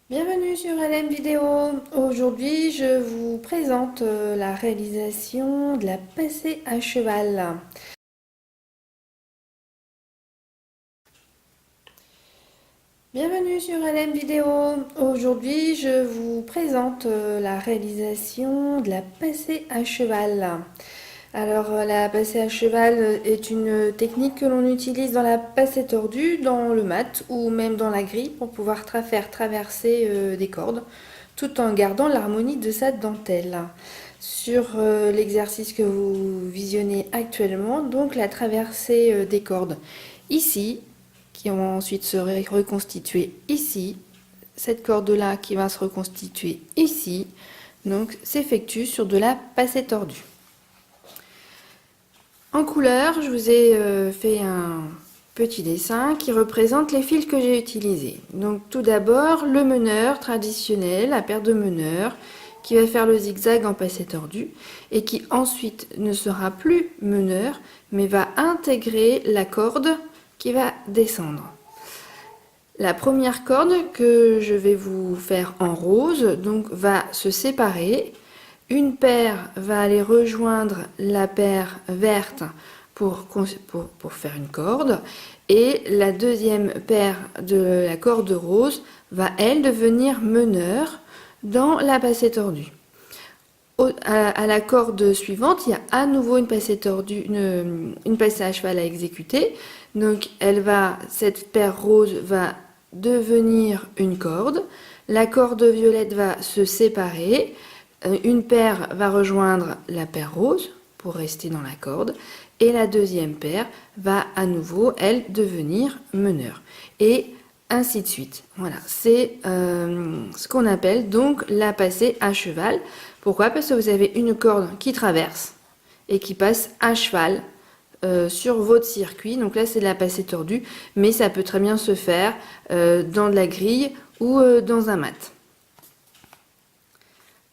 Bienvenue sur LM Vidéo. Aujourd'hui, je vous présente la réalisation de la passée à cheval. Bienvenue sur LM Vidéo. Aujourd'hui, je vous présente la réalisation de la passée à cheval. La passée à cheval est une technique que l'on utilise dans la passée tordue, dans le mat ou même dans la grille pour pouvoir faire traverser des cordes tout en gardant l'harmonie de sa dentelle. Sur l'exercice que vous visionnez actuellement, donc la traversée des cordes ici, qui vont ensuite se reconstituer ici, cette corde-là qui va se reconstituer ici, donc s'effectue sur de la passée tordue. En couleur, je vous ai fait un petit dessin qui représente les fils que j'ai utilisés. Donc tout d'abord, le meneur traditionnel, la paire de meneurs, qui va faire le zigzag en passé tordu et qui ensuite ne sera plus meneur, mais va intégrer la corde qui va descendre. La première corde que je vais vous faire en rose donc va se séparer. Une paire va aller rejoindre la paire verte pour faire une corde et la deuxième paire de la corde rose va elle devenir meneur dans la passée tordue. À la corde suivante, il y a à nouveau une passée tordue, une passée à cheval à exécuter. Donc cette paire rose va devenir une corde. La corde violette va se séparer. Une paire va rejoindre la paire rose pour rester dans la corde. Et la deuxième paire va à nouveau, elle, devenir meneur. Et ainsi de suite. Voilà, c'est ce qu'on appelle donc la passée à cheval. Pourquoi? Parce que vous avez une corde qui traverse et qui passe à cheval sur votre circuit. Donc là, c'est de la passée tordue, mais ça peut très bien se faire dans de la grille ou dans un mat.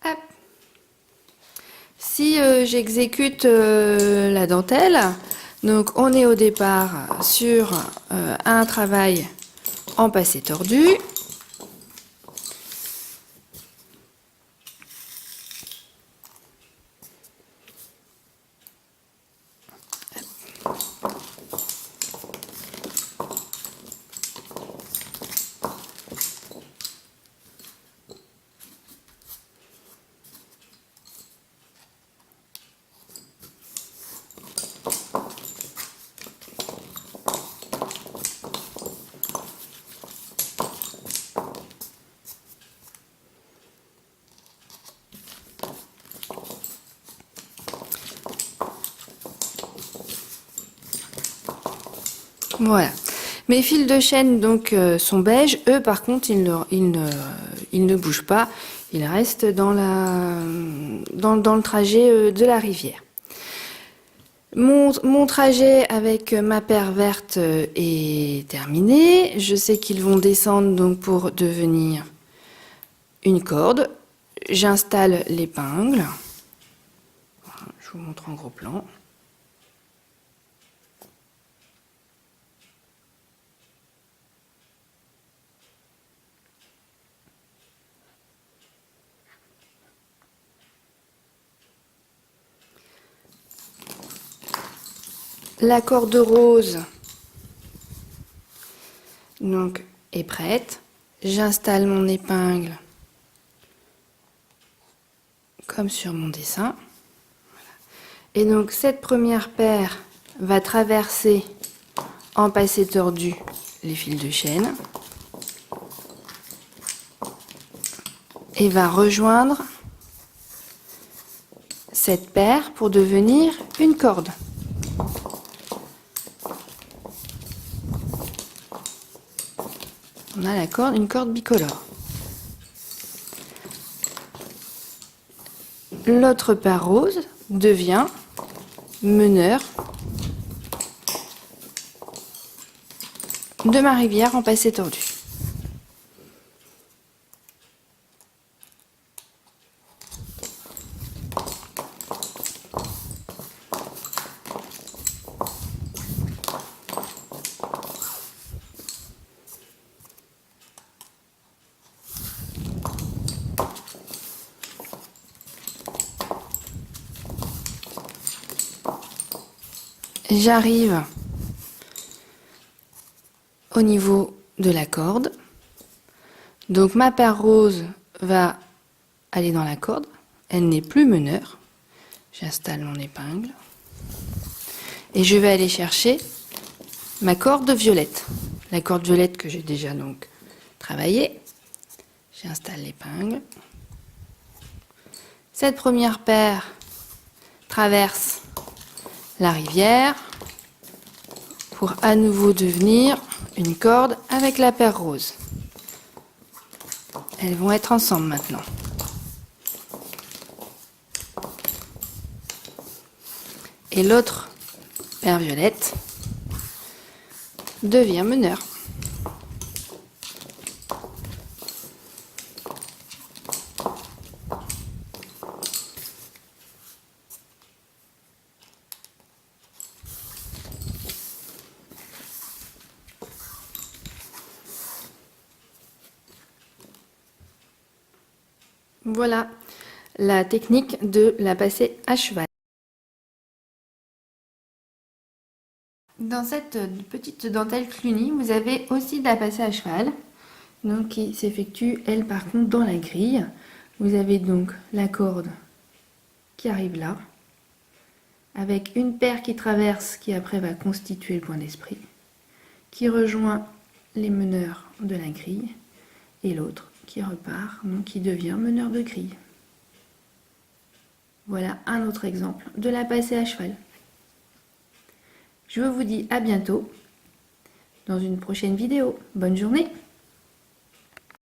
Hop. Si j'exécute la dentelle, donc on est au départ sur un travail en passé tordu. Voilà. Mes fils de chaîne donc sont beiges. Eux, par contre, ils ne bougent pas. Ils restent dans le trajet de la rivière. Mon trajet avec ma paire verte est terminé. Je sais qu'ils vont descendre donc pour devenir une corde. J'installe l'épingle. Je vous montre en gros plan. La corde rose donc est prête. J'installe mon épingle comme sur mon dessin. Et donc cette première paire va traverser en passé tordu les fils de chaîne et va rejoindre cette paire pour devenir une corde. On a une corde bicolore. L'autre paire rose devient meneur de ma rivière en passé tordu. j'arrive au niveau de la corde. Donc ma paire rose va aller dans la corde. Elle n'est plus meneur. J'installe mon épingle. Et je vais aller chercher ma corde violette. La corde violette que j'ai déjà donc travaillée. J'installe l'épingle. Cette première paire traverse la rivière pour à nouveau devenir une corde avec la paire rose. Elles vont être ensemble maintenant. Et l'autre paire violette devient meneur. Voilà la technique de la passer à cheval. Dans cette petite dentelle Cluny, vous avez aussi de la passée à cheval, donc qui s'effectue, elle par contre, dans la grille. Vous avez donc la corde qui arrive là, avec une paire qui traverse, qui après va constituer le point d'esprit, qui rejoint les meneurs de la grille, et l'autre qui repart, donc qui devient meneur de grille. Voilà un autre exemple de la passée à cheval. Je vous dis à bientôt dans une prochaine vidéo. Bonne journée!